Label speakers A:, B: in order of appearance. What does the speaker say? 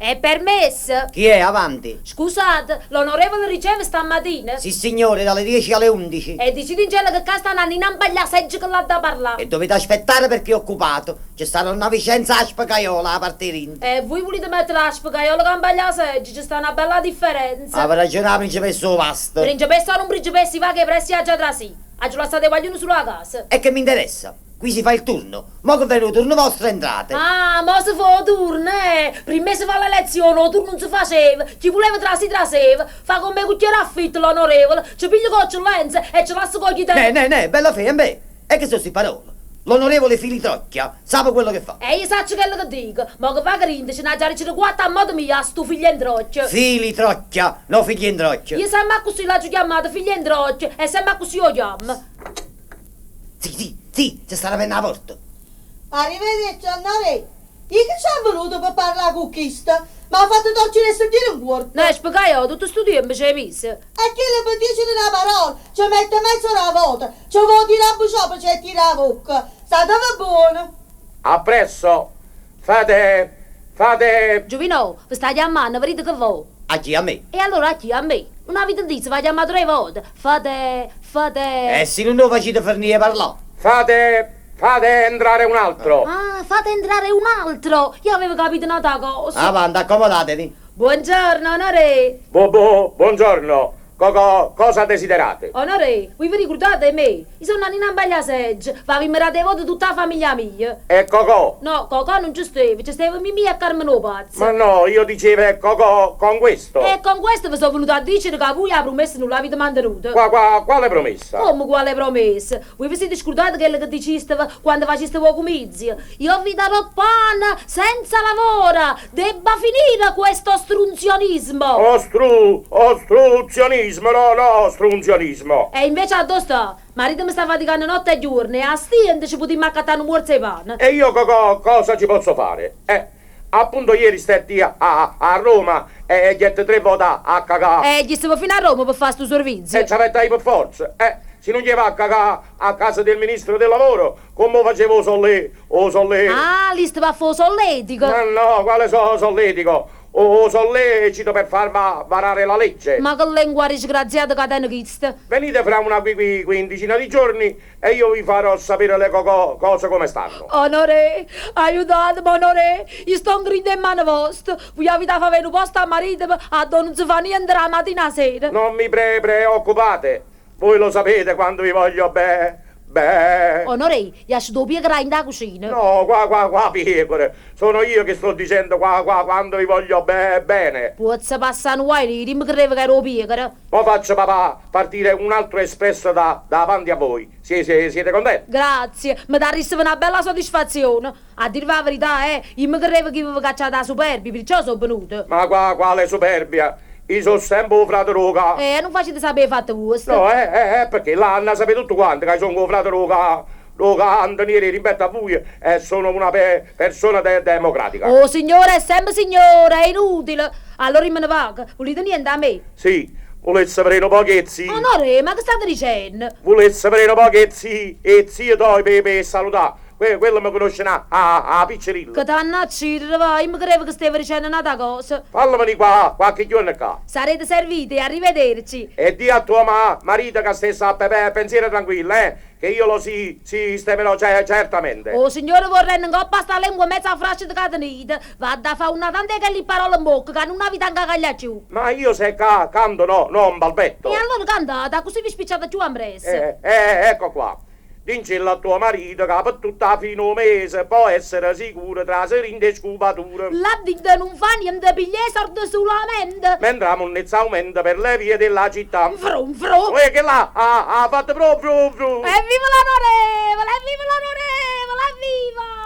A: È permesso?
B: Chi è? Avanti.
A: Scusate, l'onorevole riceve stamattina?
B: Sì signore, dalle 10 alle 11.
A: E dici in gelo che stanno in ambaglia seggi che l'ha da parlare.
B: E dovete aspettare perché è occupato. C'è stata una Vicenza a Spagaiola a partire.
A: E voi volete mettere la spagaiola che ambaglia seggi? C'è sta una bella differenza.
B: Aveva ragione la principessa Vasto.
A: Principessa o non principessa, va che pressi a già tra sì. Ha già state guaglione sulla casa.
B: E che mi interessa? Qui si fa il turno. Mo che viene il turno vostro entrate.
A: Ah, mo si fa il turno, Prima si fa l'elezione, il turno non si faceva. Chi voleva traseva. Fa come cucchiere affitto l'onorevole. Ci piglia con eccellenza e ce lascia con gli italiani.
B: Ne, bella fea, beh. E che sono sti parole? L'onorevole Filitrocchia sa quello che fa.
A: E io saccio quello che dico. Ma che va grinda, ce n'ha già riceve 4 a modo mia, sto figlio in trocchio.
B: Filitrocchia, no figli in trocchio.
A: Io sembra così l'ho chiamata figlio in trocchio e sembra così lo chiamo.
B: Sì, c'è stata penna a porta.
C: Arrivederci, Annare. Io che sono venuto per parlare con questa? Ma ha fatto torcere studiare un cuore.
A: No, spiegai, tutto sto tempo ci hai visto.
C: E che le per dire una parola? Ci mette mezzo la volta. Ci vuoi dire a buciò per c'è tirare la bocca. State buono.
D: Appresso. Fate.
A: Giovino, vi stai chiamando, vedete che vuoi.
B: A chi? A me?
A: E allora a chi? A me? Non avete detto, va chiamato 3 volte. Fate.
B: Se non lo facete fornire parlare.
D: Fate entrare un altro.
A: Ah, fate entrare un altro. Io avevo capito un'altra cosa.
B: Avanti, accomodatevi.
A: Buongiorno, onore.
D: Buongiorno. Cosa desiderate?
A: Onore, voi vi ricordate me? Io sono nato in Ambaglia Seggi, vi mirate voto tutta la famiglia mia.
D: E Cocò?
A: No, Cocò non ci stava Mimì e Carmelo Pazzi.
D: Ma no, io dicevo Cocò con questo.
A: E con questo vi sono venuto a dire che voi la promessa non l'avete mantenuta.
D: Quale promessa?
A: Come quale promessa? Voi vi siete scordati quello che diceste quando faceste voi comizio? Io vi darò pane senza lavoro. Debba finire questo strunzionismo.
D: Ostruzionismo, no, strunzionismo.
A: E invece addosso sta? Marito mi sta faticando notte e giorno e a stente ci potremmo accattare un morso e pane.
D: E io cosa ci posso fare? Appunto ieri stetti a Roma e gli 3 voti a cagare.
A: E gli stiamo fino a Roma per fare sto servizio.
D: E ci avete per forza. Se non gli va a cagare a casa del ministro del lavoro, come facevo o solletico?
A: Ah, lì stava a fare solletico.
D: No, quale solletico? O sollecito per far varare la legge.
A: Ma che lingua disgraziata che hanno chiesto.
D: Venite fra una quindicina di giorni e io vi farò sapere le cose come stanno.
A: Onore, aiutatemi, onore, io sto in grinda in mano vostra. Voi avete fatto un posto a marito, a non si fa niente la mattina a sera.
D: Non mi preoccupate, voi lo sapete quando vi voglio bene.
A: Onore, io sto piegare in da cucina.
D: No, qua pecore. Sono io che sto dicendo qua quando vi voglio bene.
A: Pozza passare guai, dimmi che credo che ero piegare.
D: Poi faccio papà partire un altro espresso davanti a voi. Siete contenti?
A: Grazie, mi dà una bella soddisfazione. A dire la verità, io mi credevo che avevo cacciato a Superbi, perciò sono venuto.
D: Ma quale superbia? Io sono sempre un frate Roca.
A: Non facete sapere fatto vostro.
D: No, perché l'Anna sapete tutto quanto che sono un frate Roca Antonieri rispetto a voi e sono una persona democratica.
A: Oh signore, è sempre signore, è inutile. Allora io me ne vado, volete niente a me?
D: Sì, volete sapere un po' che zii?
A: Onore, ma che state dicendo?
D: Volete sapere un po' che zii e zio doi per salutare? Quello mi conosce a piccerilla.
A: Che t'annacci, vai, io mi credevo che stavi dicendo un'altra cosa.
D: Fallamene qua, qualche giorno qua.
A: Sarete serviti, arrivederci.
D: E di a tua marito che stessa a pensiero tranquillo, che io lo sistemerò certamente.
A: Oh signore, vorrei non coppa sta lingua mezza frascia di catenite. Vada a fare una tante che li parole in bocca, che non avete anche cagliacciù.
D: Ma io se canto no, non balbetto.
A: E allora cantate, così vi spicciate giù a mbresse.
D: Ecco qua. Dincella a tuo marito che per tutta fino un mese può essere sicuro tra serinde e scupature.
A: La vita non fa niente, piglia sordo solamente.
D: Mentre la monnezza aumenta per le vie della città.
A: Frum.
D: E che là ha fatto proprio.
A: Evviva l'onorevole, evviva l'onorevole, evviva!